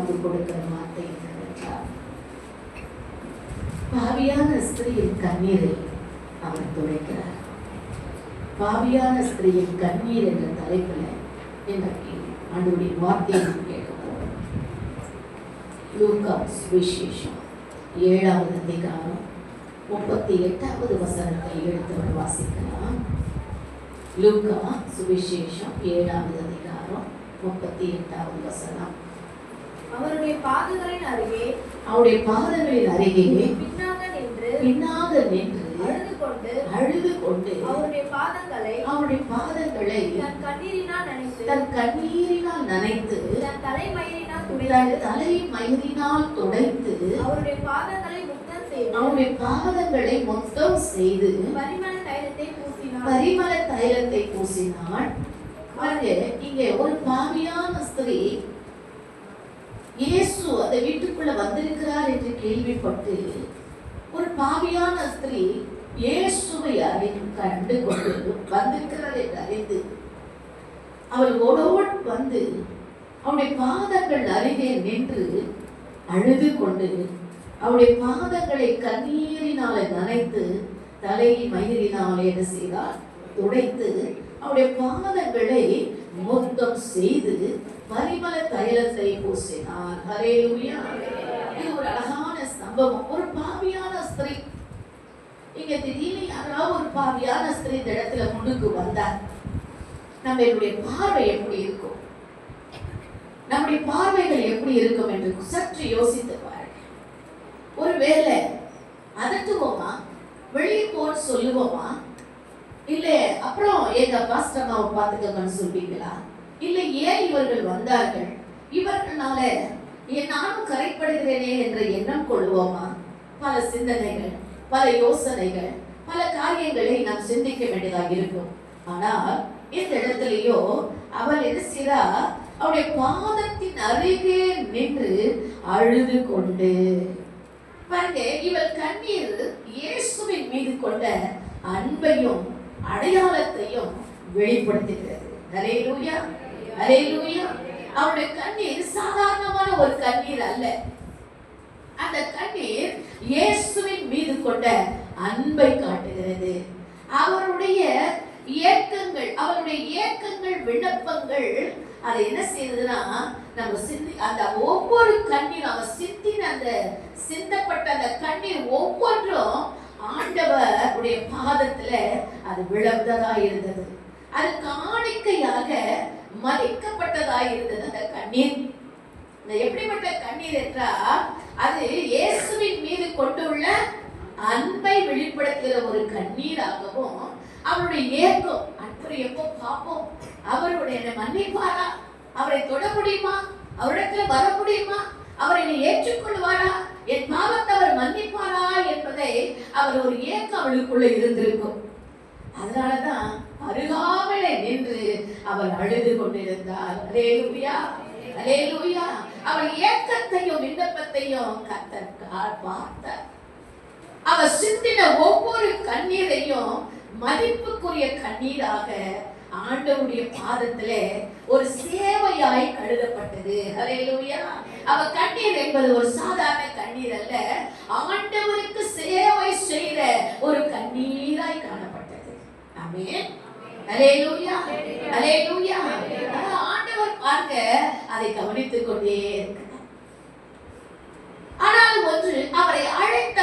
நமக்கு கொடுக்கிற வார்த்தை என்னவென்றால், பாவியான ஸ்திரீயின் கண்ணீரை அவர் துடைக்கிறார். பாவியான ஸ்திரீயின் கண்ணீர் என்ற தலைப்பில் இன்றைக்கு ஆண்டவருடைய வார்த்தையை நாம் கேட்க போகிறோம். லூக்கா சுவிசேஷம் 7வது அதிகாரம் 38வது வசனத்தை எடுத்தவர் வாசிக்கலாம். லூக்கா சுவிசேஷம் 7வது அதிகாரம் 38வது வசனம். அவருடைய பாதங்களின் அருகே பின்னாக நின்று அழுது கொண்டு அவருடைய பாதங்களை தன் கண்ணீரினால் நனைத்து தன் தலைமயிரினால் துடைத்து அவருடைய பாதங்களை முத்தம் செய்து பரிமள தைலத்தை பூசினாள். இங்கே ஒரு பாவியான ஸ்திரீ இயேசு அந்த வீட்டுக்குள்ள வந்திருக்கிறார் என்று கேள்விப்பட்டு, ஒரு பாவியான ஸ்திரீ இயேசுவை கண்டு கொண்டு வந்திருக்கிறார் என்று அறிந்து அவள் ஓடோடு வந்து அவருடைய பாதங்கள் அருகே நின்று அழுது கொண்டு அவருடைய பாதங்களை கண்ணீரினால நனைத்து தலையை மயிரினாலே என்ன செய்தார்? துடைத்து அவருடைய பாதங்களை முத்தம் செய்து பரிமள தைலத்தை பூசினார். ஹல்லேலூயா. இது ஒரு அழகான சம்பவம். ஒரு பாவியான ஸ்திரீ, இங்க திடீர்னு யாராவது ஒரு பாவியான ஸ்திரீ இந்த இடத்துல முன்னுக்கு வந்தார், நம்மளுடைய பார்வை எப்படி இருக்கும்? நம்முடைய பார்வைகள் எப்படி இருக்கும் என்று சற்று யோசித்து பாருங்க. ஒருவேளை அதட்டுவோமா, வெளியே போன்னு சொல்லுவோமா, இல்ல அப்புறம் எங்க பாஸ்டர் அம்மாவை பார்த்துக்கங்கன்னு சொல்வீங்களா? இல்ல ஏன் இவர்கள் வந்தார்கள், இவர்களால நானும் கரைப்படுகிறேனே என்ற எண்ணம் கொள்வோமா? பல சிந்தனைகள், பல யோசனைகள், பல காரியங்களை நாம் சிந்திக்க வேண்டியதாக இருக்கும். ஆனால் இந்த இடத்துலயோ அவள் என்ன செய்றா? அவருடைய பாதத்தின் அருகே நின்று அழுது கொண்டு, பாருங்க, இவள் கண்ணீர் இயேசுவின் மீது கொண்ட அன்பையும் அடையாளத்தையும் வெளிப்படுத்துகிறது. ஹல்லேலூயா, ஹல்லேலூயா. அவருடைய கண்ணீர் சாதாரணமான ஒரு கண்ணீர் அல்ல. அந்த கண்ணீர் இயேசுவின் மீது கொண்ட அன்பை காட்டுகிறது. அவருடைய ஏக்கங்கள், விண்ணப்பங்கள் அதை என்ன செய்யுதுன்னா, நம்ம அந்த ஒவ்வொரு கண்ணீரும், அவர் அந்த சிந்தப்பட்ட அந்த கண்ணீர் ஒவ்வொன்றும் ஆண்டவருடைய பாதத்துல அது விழுந்ததாக இருந்தது. அது காணிக்கையாக மதிக்கப்பட்டதாக இருந்தது. அந்த கண்ணீர் எப்படிப்பட்ட கண்ணீர் என்றால், அது இயேசுவின் மீது கொண்டுள்ள அன்பை வெளிப்படுத்துகிற ஒரு கண்ணீராகவும், அவருடைய ஏக்கம், அன்பரை எப்போ பார்ப்போம், அவருடைய மன்னிப்பாரா, அவரை தொட முடியுமா, அவரிடத்துல வர முடியுமா, அவர் என்னை ஏற்றுக்கொள்வாரா, என் பாவத்தை அவர் மன்னிப்பாரா என்பதை அவர் ஒரு ஏக்கம் அவளுக்குள்ள இருந்திருக்கும். அதனாலதான் அருகாமையிலே நின்று அவள் அழுது கொண்டிருந்தாள். அல்லேலூயா, அல்லேலூயா. அவள் ஏக்கத்தையும் விண்ணப்பத்தையும் கர்த்தர் பார்த்தார். அவர் சிந்தின ஒவ்வொரு கண்ணீரையும் மதிப்புக்குரிய கண்ணீராக ஆண்டவருடைய பாதத்திலே ஒரு சேவையாய் கருதப்பட்டது. ஹல்லேலூயா. அவ கண்ணீர் என்பது ஒரு சாதாரண கண்ணீர் அல்ல, ஆண்டவருக்கு சேவை செய்த ஒரு கண்ணீராய் காணப்பட்டது. ஆமென். ஹல்லேலூயா, ஹல்லேலூயா. ஆண்டவர் பார்க்க அதை கவனித்துக் கொண்டே இருக்கிறார். ஆனால் ஒன்று, அவரை அழைத்த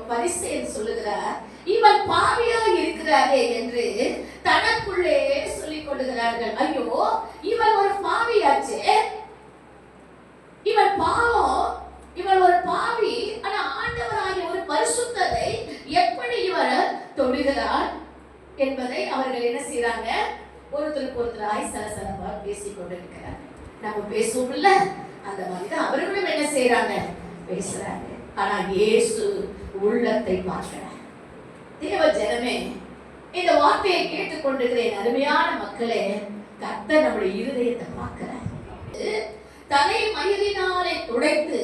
பரிசேயர் சொல்லுகிறார், இவள் பாவியாக இருக்கிறாரே என்று தனக்குள்ளே சொல்லிக் கொள்ளுகிறார்கள். ஐயோ, இவள் ஒரு பாவியாச்சே, இவள் பாவம், இவள் ஒரு பாவி, ஆனா ஆண்டவராகிய ஒரு பரிசுத்தரை எப்படி இவர் தொடுகிறார் என்பதை அவர்கள் என்ன செய்யறாங்க? ஒருத்தருக்கு ஒருத்தராய் சலசலப்பா பேசிக் கொண்டிருக்கிறாங்க. நம்ம பேசுவோம்ல, அந்த மாதிரிதான் அவர்களும் என்ன செய்யறாங்க? பேசுறாங்க. ஆனா இயேசு உள்ளத்தை பார்க்கிறார். தேவ ஜனமே, இந்த வார்த்தையை கேட்டுக்கொண்டிருக்கிறேன் அருமையான மக்களே, கர்த்தர் நம்முடைய இருதயத்தை பார்க்கிறார். தலை மயிரினாலே துடைத்து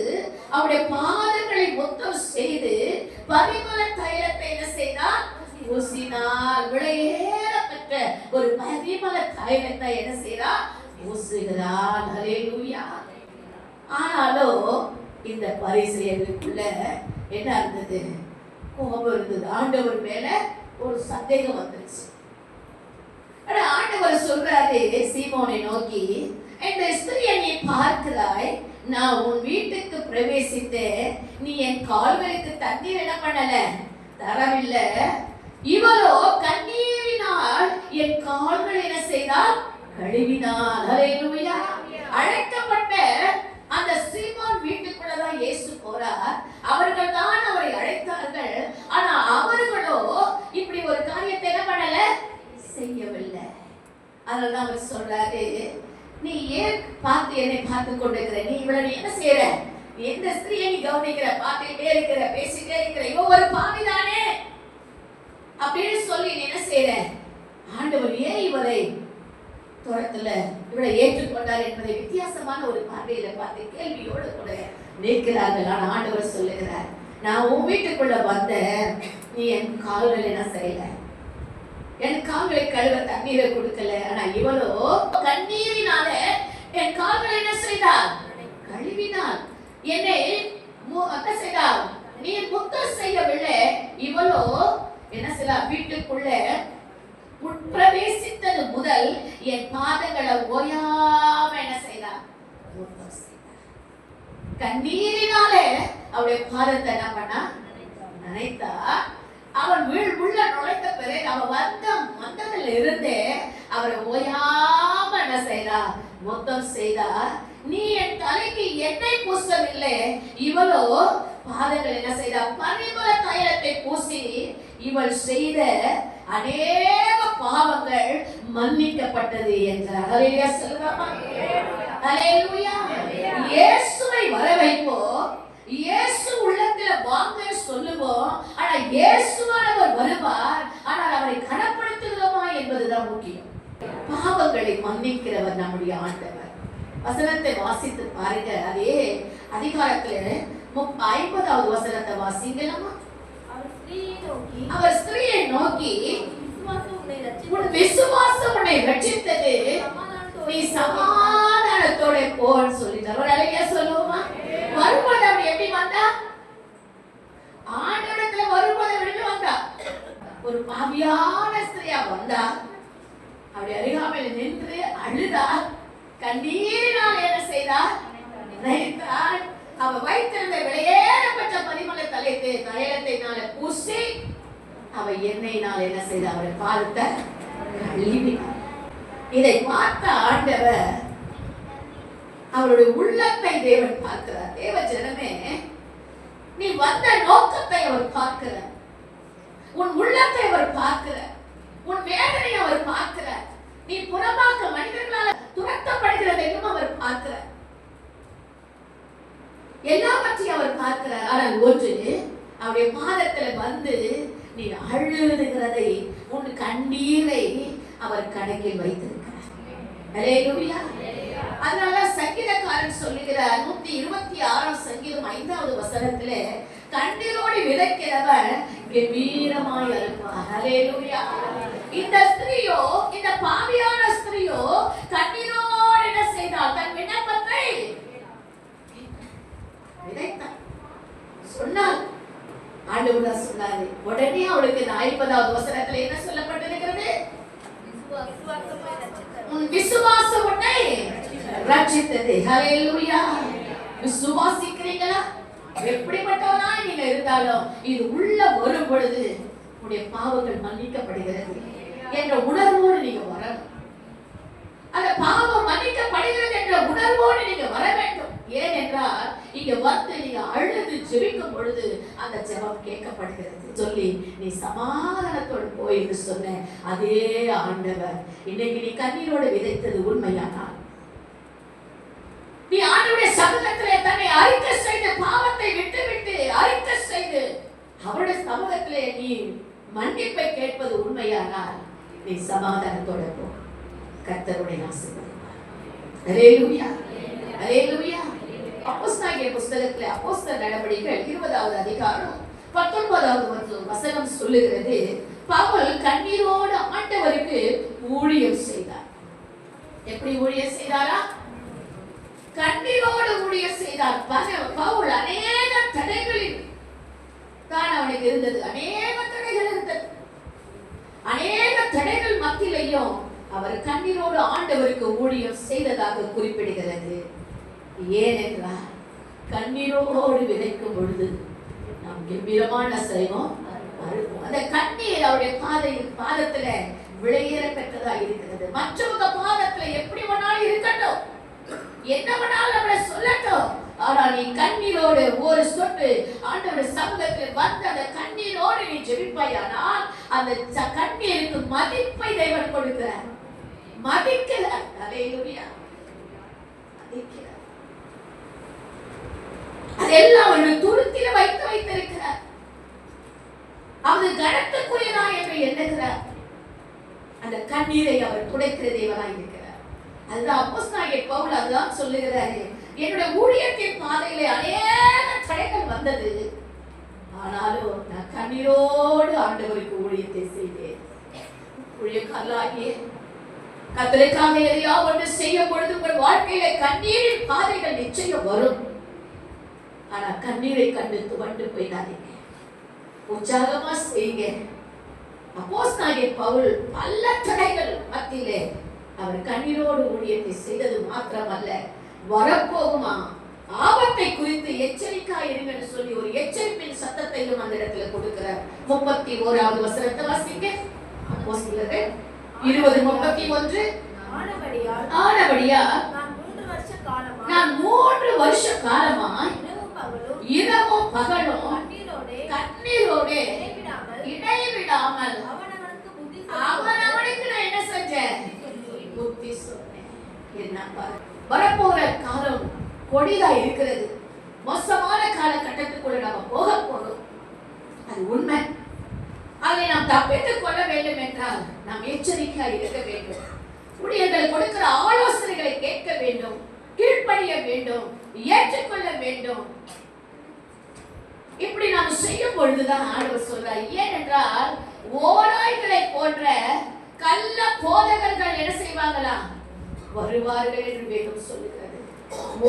அவருடைய பாதங்களை முத்தம் செய்து பரிமள தைலத்தை என்ன செய்தார்? பூசினார். விலையேறப்பட்ட ஒரு பரிமள தைலத்தை என்ன செய்தார்? பூசுகிறார். ஹல்லேலூயா. ஆனாலும் இந்த பரிசேயர்களுக்குள்ள என்ன இருந்தது? கோபம் இருந்தது. ஆண்டவர் மேல ஒரு சந்தேகம் வந்துருச்சு. ஆனா ஆண்டவர் சொல்றாரு சீமோனை நோக்கி, இந்த ஸ்திரியை நீ பார்க்கிறாய், நான் உன் வீட்டுக்கு பிரவேசித்தேன், நீ என் கால்களுக்கு தண்ணீர் என்ன பண்ணல, தரவில்லை. இவளோ கண்ணீரினால் என் கால்கள் என்ன செய்தால், கழுவினாள். ஹல்லேலூயா. அழைக்கப்பட்ட அந்த சீமோன் வீட்டுக்குள்ளதான் இயேசு போறார். அவர்கள் தான் அவரை அழைத்தார்கள். ஆனா அவர்களோ இப்படி ஒரு காரியத்தை என்ன பண்ணல, செய்யவில்லை. அதனால அவர் சொல்றாரு, நீ ஏன் பார்த்து என்னை பார்த்து கொண்டிருக்கிற, நீ இவ்வளவு என்ன செய்யற, எந்த ஸ்திரியை நீ கவனிக்கிற, பார்த்துக்கிட்டே இருக்கிற, பேசிட்டே இருக்கிற, இவ ஒரு பாவிதானே அப்படின்னு சொல்லி நீ என்ன செய்யற? ஆண்டவர் ஏன் இவரை துரத்துல இவளை ஏற்றுக்கொண்டார் என்பதை வித்தியாசமான ஒரு பார்வையில பார்த்து கேள்வியோடு கூட நிற்கிறார்கள். ஆனா ஆண்டவர் சொல்லுகிறார், நான் உன் வீட்டுக்குள்ள வந்தேன், நீ என் கால்கள் என்ன செய்யல, என் கால்களை கழுவ தண்ணீரை கொடுக்கல. ஆனா இவளோ கண்ணீரினால என் கால்களை என்ன செய்தார், கழுவினாள். என்னை என்ன செய்தார், நீ முத்தம் செய்யவில்லை. இவளோ என்ன செய்தார், வீட்டுக்குள்ள உட்பிரவேசித்தது முதல் என் பாதங்களை ஓயாம என்ன செய்தார், முத்தம் செய்தார். கண்ணீரினாலே அவருடைய பாதத்தை என்ன பண்ணா, நினைத்தா. அவன் உள்ள நுழைந்த பிறகு அவன் வந்ததில் இருந்தே அவரை ஓயாம என்ன செய்தா, முத்தம் செய்தா. நீ என் தலைக்கு எண்ணெய் பூசவில்லை, இவளோ பாதங்கள் என்ன செய்தா, பரிமள தைலத்தை பூசி. இவள் செய்த அநேக பாவங்கள் மன்னிக்கப்பட்டது என்றார். ஹல்லேலூயா சொல்லுமா, ஹல்லேலூயா. இயேசுவை வர வைப்போம், இயேசு உள்ளத்துல வாங்க சொல்லுவோம். ஆனா இயேசுவானவர் வருவார், ஆனால் அவரை கனப்படுத்துகிறோமா என்பதுதான் முக்கியம். பாவங்களை மன்னிக்கிறவர் நம்முடைய ஆண்டவர். வசனத்தை வாசித்து பாருங்க. அதே அதிகாரத்துல 50வது வசனத்தை வாசிங்களா. அவர் ஸ்திரியை நோக்கி, உன் விசுவாசம் உன்னை ரட்சித்தது, நீ சமாதானத்தோட போன்னு சொல்லிட்டார். ஒரு அழகியா சொல்லுவோமா? வரும்போது அப்படி எப்படி வந்தா, ஆண்டவரிடத்துல வரும்போது எப்படி வந்தா, ஒரு பாவியான ஸ்திரியா வந்தா. அப்படி அருகாமையில் நின்று அழுதா, கண்ணீரினால் என்ன செய்தார், நினைத்தார். அவ வைத்திருந்த விலையேறப்பட்ட பரிமள தைலத்தினால பூசி, அவ எண்ணெயினால் என்ன செய்த, அவரை பாதத்தை கழுவினார். இதை பார்த்த ஆண்டவர் அவருடைய உள்ளத்தை தேவன் பார்க்கிறார். தேவ ஜனமே, நீ வந்த நோக்கத்தை அவர் பார்க்கிறார், உன் உள்ளத்தை அவர் பார்க்கிறார், உன் வேதனை அவர் பார்க்கிறார். நீ புறம்பாக்க மனிதர்களால் துரத்தப்படுகிறதையும் அவர் பார்க்கிறார். எல்லாவற்றையும் அவர் பார்க்கிறார். ஆனால் ஒன்று, அவருடைய பாதத்துல வந்து நீ அழுதுகிறதை, உன் கண்ணீரை அவர் கணக்கில் வைத்திருக்கிறார். ஹல்லேலூயா. அதனால சங்கீதக்காரன் சொல்லுகிறார் 126 சங்கீதம் 5வது வசனத்திலே, கண்ணீரோடு விதைக்கிறவர் கம்பீரமாய் அறுப்பார். ஹல்லேலூயா. இந்த ஸ்திரியோ, இந்த பாவியான ஸ்திரியோ கண்ணீரோடு என்ன செய்தால், தன் விண்ணப்பத்தை விதைத்தார். சொன்னார், ஆண்டவர் சொன்னாரு. உடனே அவளுக்கு 50வது வசனத்துல என்ன சொல்லப்பட்டிருக்கிறது, உன் விசுவாசம் உன்னை ரட்சித்தது. ஹல்லேலூயா. விசுவாசிக்கிறீங்களா? எப்படிப்பட்டவனா நீங்க இருந்தாலும் இது உள்ள வரும் பொழுது உங்களுடைய பாவங்கள் மன்னிக்கப்படுகிறது என்ற உணர்வோடு நீங்க வரணும். அந்த பாவம் மன்னிக்கப்படுகிறது என்ற உணர்வோடு நீங்க வர வேண்டும். ஏனென்றால் இங்க வந்து நீங்க அழுது ஜெபிக்கும் பொழுது அந்த ஜெபம் கேட்கப்படுகிறது சொல்லி நீ சமாதானத்தோடு போய் என்று சொன்ன அதே ஆண்டவர் இன்னைக்கு நீ கண்ணீரோடு விதைத்தது உண்மையானால், நீ ஆண்டவருடைய சமூகத்திலே தன்னை அறிக்கை செய்து, பாவத்தை விட்டு விட்டு அறிக்கை செய்து அவருடைய சமூகத்திலே நீ மன்னிப்பை கேட்பது உண்மையானால், நீ சமாதானத்தோட போ. கர்த்தருடைய ஆசீர்வாதம். ஹல்லேலூயா, ஹல்லேலூயா. அப்போஸ்தலர் புத்தகத்திலே அப்போஸ்தலர் நடபடிகள் 20வது அதிகாரம் 19வது வசனம் சொல்லுகிறது, பவுல் கண்ணீரோடு ஆண்டவருக்கு ஊழியம் செய்தார். எப்படி ஊழியம் செய்தாரா? கண்ணீரோடு ஊழியம் செய்தார். பவுல் அநேக தடைகளில் தான் அவனுக்கு இருந்தது. அநேக தடைகள் இருந்தது. அநேக தடைகள் மத்தியிலையும் அவர் கண்ணீரோடு ஆண்டவருக்கு ஊழியம் செய்ததாக குறிப்பிடுகிறது. ஏனென்றால் கண்ணீரோடு விதைக்கும் பொழுது நாம் கம்பீரமான செய்வோம். அந்த கண்ணீர் அவருடைய பாதத்துல விளையேற பெற்றதா இருக்கிறது. மற்றவங்க பாதத்துல எப்படி வேணாலும் இருக்கட்டும், என்ன வேணாலும் நம்மளை சொல்லட்டும், ஆனா நீ கண்ணீரோடு ஒரு சொட்டு ஆண்டவருடைய சமூகத்தில் வந்து அந்த கண்ணீரோடு நீ ஜெபிப்பாயானால் அந்த கண்ணீருக்கு மதிப்பை தேவன் கொடுக்கிறார். மதிக்கிறார். அல்லேலூயா. மதிக்கிறார். அதெல்லாம் அவருடைய துருத்தில வைத்திருக்கிறார். அது கனத்துக்குரியதா என்று எண்ணுகிறார். அந்த கண்ணீரை அவர் துடைக்கிற தேவனாய் இருக்கிறார். அதுதான் அப்போஸ்தலனாகிய பவுல் அதுதான் சொல்லுகிறாரு. என்னுடைய ஊழியத்தின் பாதையிலே அநேக தடைகள் வந்தது, ஆனாலும் நான் கண்ணீரோடு ஆண்டவருக்கு ஊழியத்தை செய்தேன். ஊழியக்காரர்களாகிய கர்த்தருக்காக எதையாவது ஒன்று செய்யும் பொழுது உங்கள் வாழ்க்கையில கண்ணீரின் பாதைகள் நிச்சயம் வரும். ஆனா கண்ணீரை கண்டு துவண்டு போயிடாதீங்க, உற்சாகமா செய்யுங்க. அப்போஸ்தலனாகிய பவுல் பல தடைகள் மத்தியிலே அவர் கண்ணீரோடு ஊழியத்தை செய்தது மாத்திரமல்ல, வரப்போகுமா ஆபத்தை குறித்து எச்சரிக்கையா இருங்கன்னு சொல்லி ஒரு எச்சரிப்பின் சத்தத்தையும் அந்த இடத்துல கொடுக்கிறார். 31வது வசனத்தை வாசிங்க. அப்போஸ்தலர் 20:31. ஆனபடியால் நான் 3 வருஷ காலமாய் இரவும் பகலும் கண்ணீரோடு இடைவிடாமல் அவனவனுக்கு நான் என்ன செஞ்சேன்? புத்தி சொன்னேன். என்னப்பா வரப்போற காலம் கொடிதா இருக்கிறது. மோசமான காலகட்டத்துக்குள்ள நாம போக போறோம். அது உண்மை. அதை நாம் தப்பித்துக் கொள்ள வேண்டும் என்றால் நாம் எச்சரிக்கையா இருக்க வேண்டும். ஊழியர்கள் கொடுக்கிற ஆலோசனைகளை கேட்க வேண்டும், கீழ்ப்படிய வேண்டும், ஏற்றுக்கொள்ள வேண்டும். இப்படி நாம் செய்யும் பொழுதுதான் ஆண்டவர் சொல்றார். ஏனென்றால் ஓநாய்களை போன்ற கள்ள போதகர்கள் என்ன செய்வாங்களா? வருவார்கள் என்று வேதம் சொல்லுகிறது.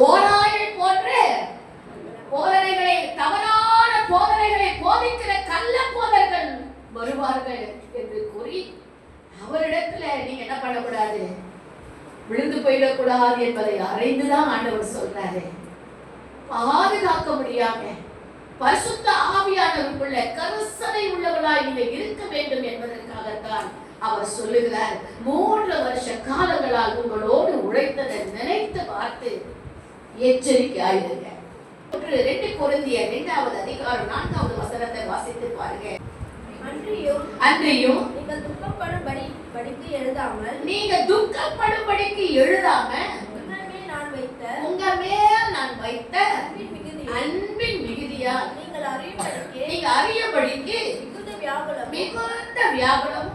ஓநாயை போன்ற போதனைகளை, தவறான போதனைகளை போதிக்கிற கள்ள போதகர்கள் வருவார்கள் என்று கூறி அவரிடத்துல நீங்க என்ன பண்ணக்கூடாது? விழுந்து போயிடக்கூடாது என்பதை அறிந்துதான் ஆண்டவர் சொல்றாரு. பாதுகாக்க முடியாம பரிசுத்த ஆவியானவருக்குள்ள கரிசனை உள்ளவர்களாய் நீங்க இருக்க வேண்டும் என்பதற்காகத்தான் அவர் சொல்லுகிறார். 3 வருஷ காலங்களால் உங்களோடு உழைத்ததை நினைத்து பார்த்து எச்சரிக்கையாயிருங்க. 2 கொரிந்தியர் 2வது அதிகாரம் 4வது வசனத்தை வாசித்து பாருங்க. அன்றியும் நீங்க துக்கப்படும்படிக்கு எழுதாம உங்க மேல் நான் வைத்த அன்பின் மிகுதியால் நீங்க அறியபடிக்கு மிகுந்த வியாகுலம்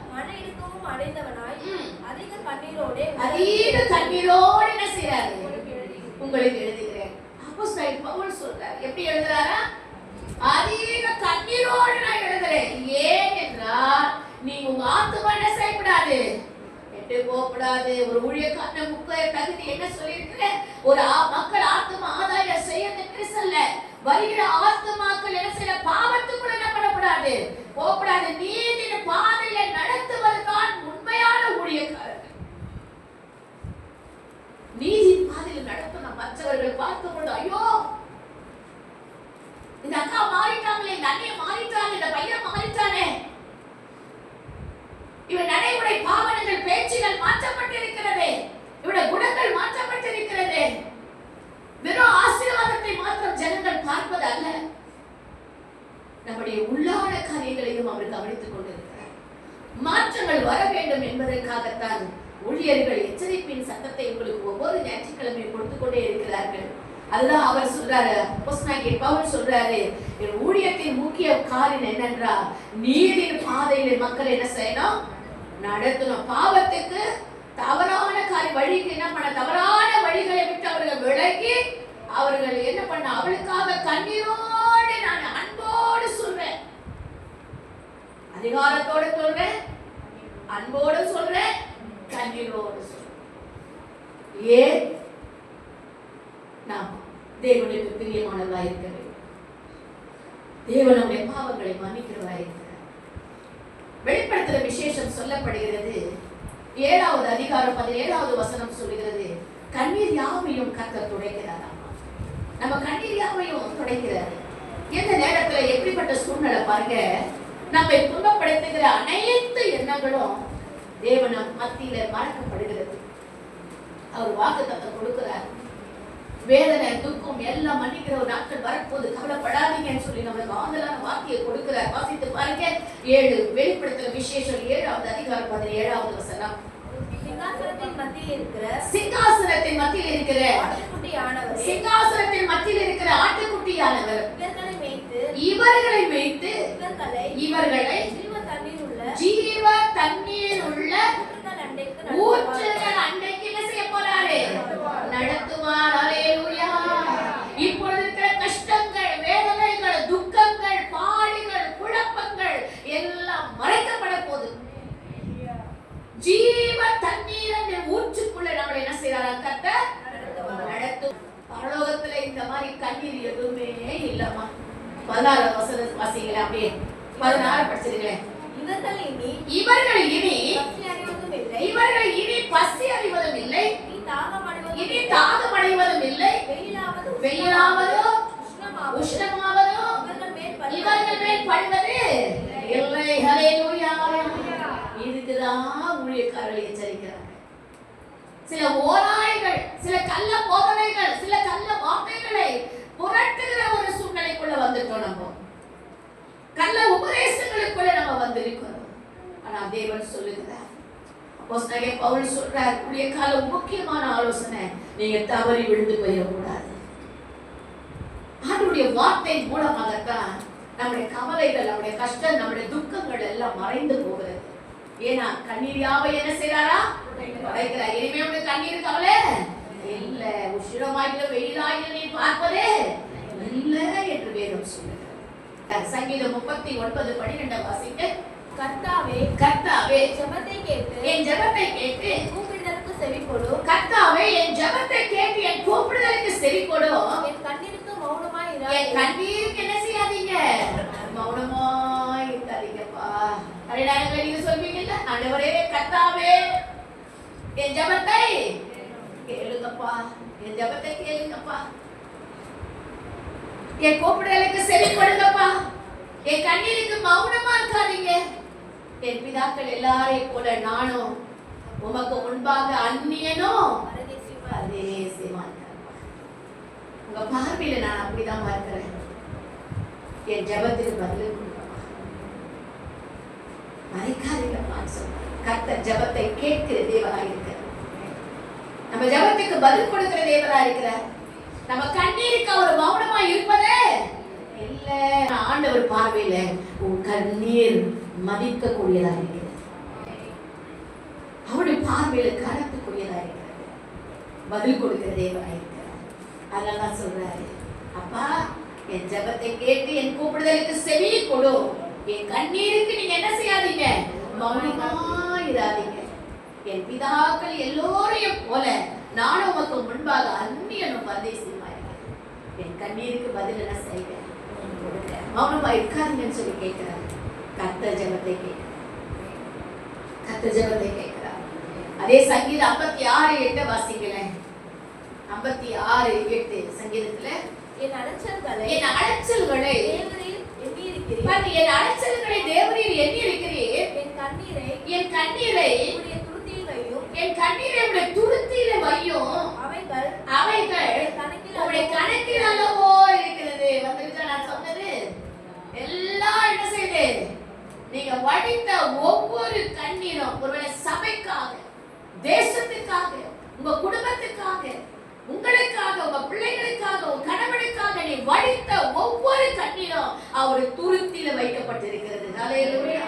அதிக கண்ணீரோடு என்ன செய்யறாரு? உங்களுக்கு எழுதுகிறேன். அப்போஸ்தலன் பவுல் சொல்றார். எப்படி எழுதுறாரா? அதிக கண்ணீரோடு நான் எழுதுறேன். ஏன் என்றால் நீங்க உங்க ஆத்துமா என்ன செய்யக்கூடாது? எட்டு போகக்கூடாது. ஒரு ஊழியக்காரன முக்கிய தகுதி என்ன சொல்லியிருக்கிறேன்? ஒரு மக்கள் ஆத்துமா ஆதாயம் செய்யறதுக்கு சொல்ல, வருகிற ஆத்துமாக்கள் என்ன செய்ய? பாவத்துக்குள்ள என்ன பண்ணக்கூடாது? போகக்கூடாது. நீதியின் பாதையில நடத்துவதுதான் உண்மையான ஊழியக்காரர்கள். நீதியின் பாதையில் நடத்தின மற்றவர்கள் பார்க்கும் பொழுது ஐயோ, இந்த அக்கா மாறிட்டாங்களே, இந்த அண்ணிய மாறிட்டாங்க, இந்த பையன் மாறிட்டானே, இவன் நடைமுறை பாவனைகள் பேச்சுகள் மாற்றப்பட்டிருக்கிறது, இவனுடைய குணங்கள் மாற்றப்பட்டிருக்கிறது. வெறும் ஆசீர்வாதத்தை மாத்திரம் ஜனங்கள் பார்ப்பது அல்ல, நம்முடைய உள்ளான காரியங்களையும் அவர் கவனித்துக் கொண்டிருக்கிறார். மாற்றங்கள் வர வேண்டும் என்பதற்காகத்தான் ஊழியர்கள் எச்சரிப்பின் சத்தத்தை உங்களுக்கு ஒவ்வொரு ஞாயிற்றுக்கிழமையும் கொடுத்துக் கொண்டே இருக்கிறார்கள். அதுதான் அவர் சொல்றாரு. அப்போஸ்தலனாகிய பவுல் சொல்றாரு, என் ஊழியத்தின் முக்கிய காரியம் என்னன்றா, நீதியின் பாதையில மக்கள் என்ன செய்யணும்? நடத்தணும். பாவத்துக்கு தவறான வழிக்கு என்ன பண்ண, தவறான வழிகளை விட்டு அவர்கள் விலகி அவர்கள் என்ன பண்ண, அவளுக்காக கண்ணீரோடு நான் அன்போடு சொல்றேன், அதிகாரத்தோடு சொல்றேன், அன்போடு சொல்றேன், கண்ணீரோடு சொல்றேன். ஏன் நாம் தேவனுக்கு பிரியமானவராய் இருக்க வேண்டும். தேவன் நம்முடைய பாவங்களை மன்னிக்கிறவராய் இருக்கிறார். வெளிப்படுத்துகிற விசேஷம் சொல்லப்படுகிறது. 7வது அதிகாரம் 17வது வசனம் சொல்லுகிறது, கண்ணீர் யாவையும் கர்த்தர் துடைக்கிறாராம். நம்ம கண்ணீர் யாவையும் துடைக்கிறார். எந்த நேரத்துல எப்படிப்பட்ட சூழ்நிலை பாருங்க, நம்மை துன்பப்படுத்துகிற அனைத்து எண்ணங்களும் தேவன் மத்தியில மறக்கப்படுகிறது. அவர் வாக்குத்தத்தம் கொடுக்கிறார். வேதனை துக்கம் எல்லாம் மன்னிக்கிற ஒரு நாட்கள் வரப்போது, கவலைப்படாதீங்கன்னு சொல்லி நம்மளுக்கு ஆதலான வாக்கியை கொடுக்கிறார். வாசித்து பாருங்க. 7 வெளிப்படுத்துகிற விசேஷம் 7வது அதிகாரம் 17வது வசனம். சிங்காசனத்தின் மத்தியில் இருக்கிற சிங்காசனத்தின் மத்தியில் இருக்கிற ஆட்டுக்குட்டியானவர், சிங்காசனத்தின் மத்தியில் இருக்கிற ஆட்டுக்குட்டியானவர் இவர்களை மேய்த்து இவர்களை ஜீவ தண்ணீர் உள்ள ஊற்றுகள் அண்டைக்கு என்ன செய்ய போறாரு? நடத்துவார். அல்லேலூயா. இப்பொழுது இருக்கிற கஷ்டங்கள், வேதனைகள், துக்கங்கள், பாடுகள், குழப்பங்கள் எல்லாம் மறைக்கப்பட போகுது. ஜீவ தண்ணீர் ஊற்றுக்குள்ள நம்மளை என்ன செய்யறாங்க? கர்த்தர் நடத்தும். பரலோகத்துல இந்த மாதிரி கண்ணீர் எதுவுமே இல்லம்மா. 16 வசனம் வாசிங்களே, அப்படியே 16 படிச்சிருங்களேன். இவர்கள் இனி பசி அறிவதும் இல்லை, இனி தாகம் அடைவதும் இல்லை, வெயிலாவதோ உஷ்ணமாவதோ இவர்கள் மேல் படுவது இல்லை. ஹல்லேலூயா. இதுக்குதான் ஊழியக்காரர்கள் எச்சரிக்கிறாங்க. சில ஓராய்கள், சில கள்ள போதனைகள், சில கள்ள வார்த்தைகளை புரட்டுகிற ஒரு சூழ்நிலைக்குள்ள வந்துட்டோம். நம்ம கள்ள உபதேசங்களுக்குள்ள நம்ம வந்திருக்கிறோம். ஆனா தேவன் சொல்லுகிறார், அப்போஸ்தலன் பவுல் சொல்றார், ஊழிய கால முக்கியமான ஆலோசனை, நீங்க தவறி விழுந்து போயிடக்கூடாது. ஆண்டவருடைய வார்த்தை மூலமாகத்தான் நம்முடைய கவலைகள், நம்முடைய கஷ்டம், நம்முடைய துக்கங்கள் எல்லாம் மறைந்து போகிறது. ஏன்னா கண்ணீர் யாவை என்ன செய்யறாரா? துடைக்கிறார். இனிமே உனக்கு கண்ணீர் கவலை இல்ல, உஷ்ணமாயில வெயிலாயில நீ பார்ப்பதே இல்ல என்று வேதம் சொல்லுகிறது. சங்கீதம் 39:12 வாசிக்க. கர்த்தாவே, கர்த்தாவே ஜெபத்தை கேட்டு என் ஜெபத்தை கேட்டு கூப்பிடுதலுக்கு செவி கொடு. கர்த்தாவே என் ஜெபத்தை கேட்டு என் கூப்பிடுதலுக்கு செவி கொடு. என் கண்ணீருக்கு மௌனமாய் இரு. என் கண்ணீருக்கு என்ன செய்யாதீங்க? மௌனமாய் இருக்காதீங்கப்பா. அரைடாங்க நீங்க சொல்வீங்கல்ல, ஆண்டவரே கர்த்தாவே என் ஜெபத்தை கேளுங்கப்பா, என் ஜெபத்தை கேளுங்கப்பா, என் கூப்பிடுதலுக்கு செவி கொடுங்கப்பா, என் கண்ணீருக்கு மௌனமா இருக்காதீங்க. என் பிதாக்கள் எல்லாரையும் போல நானும் உமக்கு முன்பாக அந்நியனும் பரதேசியுமா இருக்கிறேன். உங்க பார்வையில நான் அப்படிதான் இருக்கிறேன். என் ஜெபத்துக்கு பதில் கொடுங்கப்பா, மறைக்காதீங்கப்பான்னு சொல்றேன். கர்த்தர் ஜெபத்தை கேட்கிற தேவனாய் இருக்கிறார். நம்ம ஜெபத்துக்கு பதில் கொடுக்கிற தேவனாய் இருக்கிறார். நம்ம கண்ணீருக்கு அவர் மௌனமா இருப்பதே இல்ல. ஆண்டவர் பார்வையில உன் கண்ணீர் மதிக்கக்கூடியதா இருக்கிறது. அவருடைய பார்வையில கனத்துக்குரியதா இருக்கிறது. பதில் கொடுக்கிற தேவனாய் இருக்கிறார். அதனால சொல்றாரு, அப்பா என் ஜெபத்தை கேட்டு என் கூப்பிடுதலுக்கு செவி கொடு. என் கண்ணீருக்கு நீங்க என்ன செய்யாதீங்க? மௌனமா இராதீங்க. என் பிதாக்கள் எல்லோரையும் போல நானும் உமக்கு முன்பாக அந்நியனும் பரதேசியுமா இருக்கிறேன். என் கண்ணீருக்கு பதில் என்ன செய்ய? மௌனமா இருக்காதீங்கன்னு சொல்லி கேட்கிறார். கர்த்தர் ஜெபத்தை கேட்கிறார். கர்த்தர் ஜெபத்தை கேட்கிறார். அதே சங்கீதம் 56:8 வாசிங்களேன். 56:8 சங்கீதத்துல, என் அலைச்சல்களை தேவரீர் எண்ணி இருக்கிறீர். என் அலைச்சல்களை தேவரீர் எண்ணி இருக்கிறீர். என் கண்ணீரை என் கண்ணீரை உடைய துருத்தியில வையும். அவைகள் உடைய கணக்கில் அல்லவோ இருக்கிறது. வந்துருச்சா நான் சொன்னது? எல்லாம் என்ன செய்யுது? நீங்க வடித்த ஒவ்வொரு கண்ணீரும் ஒருவேளை சபைக்காக, தேசத்துக்காக, உங்க குடும்பத்துக்காக, உங்களுக்காக, உங்க பிள்ளைகளுக்காக, உங்க கணவனுக்காக நீ வடித்த ஒவ்வொரு கண்ணீரும் அவர் துருத்தியில வைக்கப்பட்டிருக்கிறது. ஹல்லேலூயா.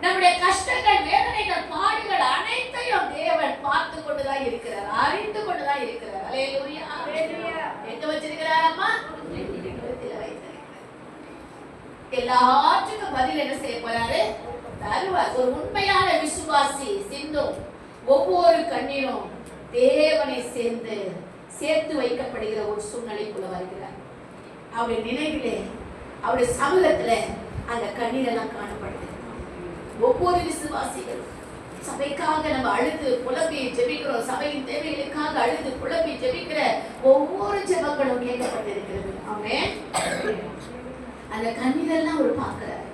நம்முடைய கஷ்டங்கள், வேதனைகள், பாடுகள் அனைத்தையும் தேவன் பார்த்து கொண்டுதான் இருக்கிறார், அறிந்து கொண்டுதான் இருக்கிறார். ஹல்லேலூயா. எங்க வச்சிருக்கிறார் அம்மா? துருத்தியில வைத்திருக்கிறார். எல்லாத்துக்கும் பதில் என்ன செய்ய போறாரு? தருவார். ஒரு உண்மையான விசுவாசி சிந்தும் ஒவ்வொரு கண்ணீரும் தேவனை சேர்ந்து சேர்த்து வைக்கப்படுகிற ஒரு சூழ்நிலைக்குள்ள வருகிறார். அவருடைய நினைவிலே, அவருடைய சமூகத்துல அந்த கண்ணீரெல்லாம் காணப்படுது. ஒவ்வொரு விசுவாசிகளும் சபைக்காக நம்ம அழுது புலம்பி ஜெபிக்கிறோம். சபையின் தேவைகளுக்காக அழுது புலம்பி ஜெபிக்கிற ஒவ்வொரு ஜெபங்களும் கேட்கப்பட்டிருக்கிறது. ஆமென். அந்த கண்ணீரெல்லாம் அவர் பார்க்கிறார்.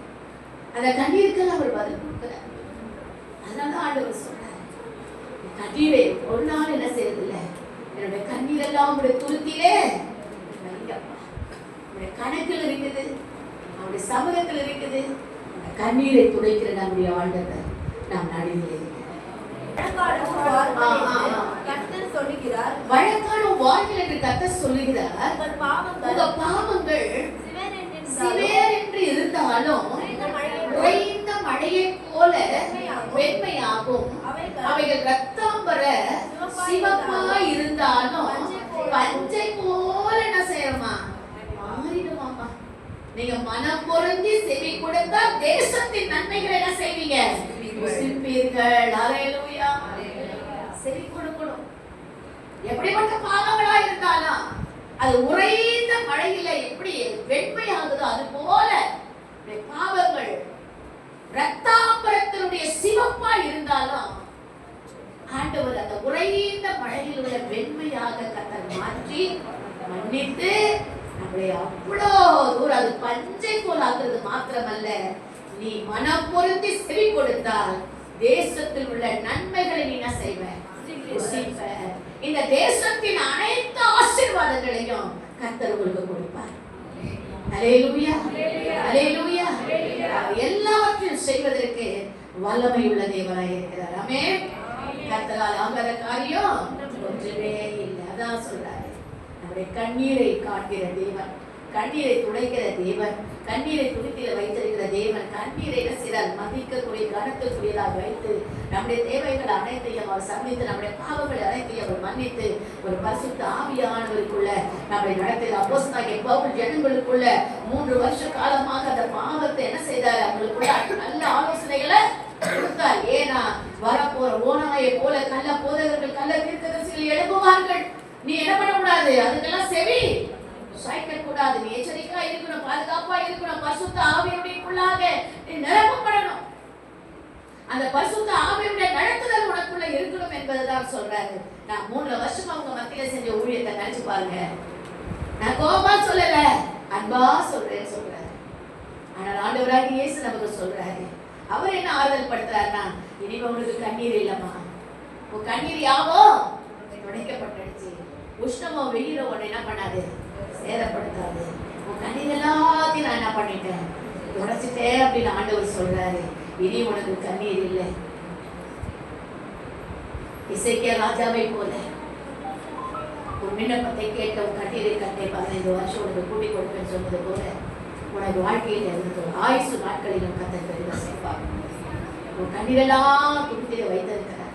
அந்த கண்ணீருக்கெல்லாம் அவர் பதில் கொடுக்கிறார். அதனால ஆண்டவர் சொல்றார், கண்ணீரை ஒரு நாள் என்ன செய்யறதில்லை, என்னுடைய கண்ணீரெல்லாம் அவருடைய துருத்திலே வைங்கப்பா. அவருடைய கணக்கில் இருக்குது, அவருடைய சமூகத்தில் இருக்குது. அந்த கண்ணீரை துடைக்கிற நம்முடைய ஆண்டவர் நாம் நடுவில் வழக்காடும் வார்கள் என்று கர்த்தர் சொல்லுகிறார். உங்கள் பாவங்கள் சிவேர் என்று இருந்தாலும் உறைந்த மழையை போல வெண்மையாகும். அவைகள் ரத்தாம்பர சிவப்பா இருந்தாலும் பஞ்சை போல என்ன செய்யணுமா மாறிடுமாமா. நீங்க மனம் பொருந்தி செவி கொடுத்தா தேசத்தின் நன்மைகளை என்ன செய்வீங்க, ருசிப்பீர்கள். ஹல்லேலூயா. செவி கொடுக்கணும். எப்படிப்பட்ட பாவங்களா இருந்தாலும் அது உறைந்த மழையில எப்படி வெண்மையாகுதோ அது போல பாவங்கள் ரத்தாம்பரத்தினுடைய சிவப்பா இருந்தாலும் ஆண்டவர் அந்த உறைந்த மழையில் உள்ள வெண்மையாக கர்த்தர் மாற்றி மன்னித்து நம்மளை அவ்வளோ தூரம் அது பஞ்சை போல் ஆக்குறது மாத்திரமல்ல, நீ மனம் பொருந்தி செவி கொடுத்தால் தேசத்தில் உள்ள நன்மைகளை நீ என்ன செய்வ, இந்த தேசத்தின் அனைத்து ஆசீர்வாதங்களையும் கர்த்தர் உங்களுக்கு கொடுப்பார். ஹல்லேலூயா, ஹல்லேலூயா. எல்லாவற்றையும் செய்வதற்கு வல்லமை உள்ள தேவனாய் இருக்கிறார். ஆமென். கர்த்தரால் ஆகாத காரியம் ஒன்றுமே இல்லை. அதான் சொல்றாரு, நம்முடைய கண்ணீரை காண்கிற தேவன், கண்ணீரை துடைக்கிற தேவன், கண்ணீரை துடித்தில வைத்திருக்கிற தேவன், கண்ணீரை மதிக்கக்கூடிய கனத்துக்குரியதாக வைத்து நம்முடைய தேவைகள் அனைத்தையும் அவர் சந்தித்து நம்முடைய பாவங்கள் அனைத்தையும் அவர் மன்னித்து ஒரு பரிசுத்த ஆவியானவருக்குள்ள நம்மை நடத்திய அப்போஸ்தலனாகிய பவுல் ஜனங்களுக்குள்ள 3 வருஷ காலமாக அந்த பாவத்தை என்ன செய்தார், அவங்களுக்குள்ள நல்ல ஆலோசனைகளை கொடுத்தார். ஏன்னா வரப்போற ஓனாயை போல கள்ள போதகர்கள் கள்ள தீர்க்கதரிசிகள் எழுப்புவார்கள். நீ என்ன பண்ணக்கூடாது, அதுக்கெல்லாம் செவி சாய்க்க கூடாது. நீ எச்சரிக்கையா இருக்கணும், பாதுகாப்பா இருக்கணும். பரிசுத்த ஆவியுடையக்குள்ளாக நீ நிரப்பப்படணும். அந்த பரிசுத்த ஆவியுடைய நடத்துதல் உனக்குள்ள இருக்கணும் என்பதுதான் சொல்றாரு. நான் 3 வருஷமா அவங்க மத்தியில செஞ்ச ஊழியத்தை நினைச்சு பாருங்க. நான் கோபமா சொல்லல, அன்பா சொல்றேன்னு சொல்றாரு. ஆனால் ஆண்டவராகிய இயேசு நமக்கு சொல்றாரு, அவர் என்ன ஆறுதல் படுத்துறாருன்னா, இனிமே உங்களுக்கு கண்ணீர் இல்லம்மா, உன் கண்ணீர் யாவோ துடைக்கப்பட்டுடுச்சு. உஷ்ணமோ வெயிலோ உன்னை என்ன பண்ணாது, சேதப்படுத்தாது. உன் கண்ணீர் எல்லாத்தையும் நான் என்ன பண்ணிட்டேன், துடைச்சிட்டேன் அப்படின்னு ஆண்டவர் சொல்றாரு. இனி உனக்கு கண்ணீர் இல்லை. இசைக்கிய ராஜாவை போல உன் விண்ணப்பத்தை கேட்ட உன் கண்ணீரை கண்டே 15 வருஷம் உனக்கு கூட்டி கொடுப்பேன்னு சொன்னது போல உனக்கு வாழ்க்கையில் இருந்த ஆயுசு நாட்களிலும் கர்த்தர் பெரிதாக செய்வார். உன் கண்ணீரெல்லாம் துடித்தில வைத்திருக்கிறார்.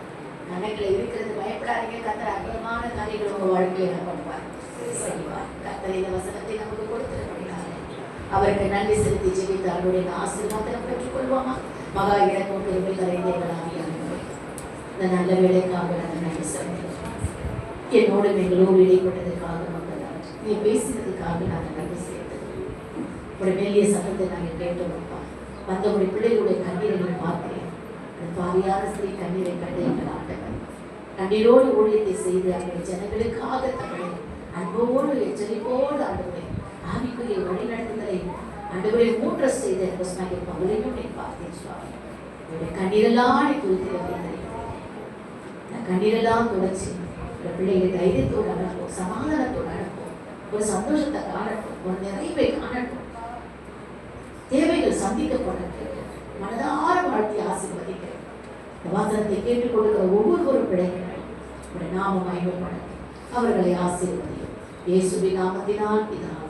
கணக்கில் இருக்கிறது, பயப்படாதீங்க. கர்த்தர் அற்புதமான காரியங்கள் உங்க வாழ்க்கையை பண்ணுவார், செய்வார். கர்த்தர் இந்த வசனத்தை நமக்கு கொடுத்திருக்கிறார். அவருக்கு நன்றி செலுத்தி ஜெபித்து அவருடைய ஆசீர்வாதத்தை நம்ம பெற்றுக்கொள்வோமா? மகா இறக்கும் பெருமை கரைந்தேங்களாகிய இந்த நல்ல வேலைக்காக நான் நன்றி சொல்கிறேன். என்னோடு எங்களோடு இடைப்பட்டதுக்காக மக்கள் நீ பேசினதுக்காக நாங்கள் நன்றி செய்தோம். ஒரு மெல்லிய சத்தத்தை நாங்கள் கேட்டோம்ப்பா. மற்றவருடைய பிள்ளைகளுடைய கண்ணீரை பார்த்தேன். அந்த பாவியான ஸ்திரீ கண்ணீரை கண்டு எங்கள் ஆண்டவர் கண்ணீரோடு ஊழியத்தை செய்து அவருடைய ஜனங்களுக்காக தங்களை அன்போடு எச்சரிப்போடு ஆண்டவரை ஆவிக்குரிய வழிநடத்துதலை ஆண்டவரை மூன்ற செய்த பவுலையும் நீ பார்த்தேன் சுவாமி. அவருடைய கண்ணீரெல்லாம் நீ துருத்தி வைத்தேன். கண்ணீரெல்லாம் துடைச்சி ஒரு பிள்ளைகளை தைரியத்தோடு அனுப்பும், சமாதானத்தோடு அனுப்பும், ஒரு சந்தோஷத்தை காணட்டும், ஒரு நிறைவை காணட்டும், தேவைகள் சந்திக்கப்படட்டும், மனதார வாழ்த்தி ஆசீர்வதிக்க இந்த வாசனத்தை கேட்டுக் கொடுக்கிற ஒவ்வொரு பிள்ளைகளும் ஒரு நாமம் மகிமைப்படட்டும். அவர்களை ஆசீர்வதியும் இயேசுவின் நாமத்தினால் பிதாவே.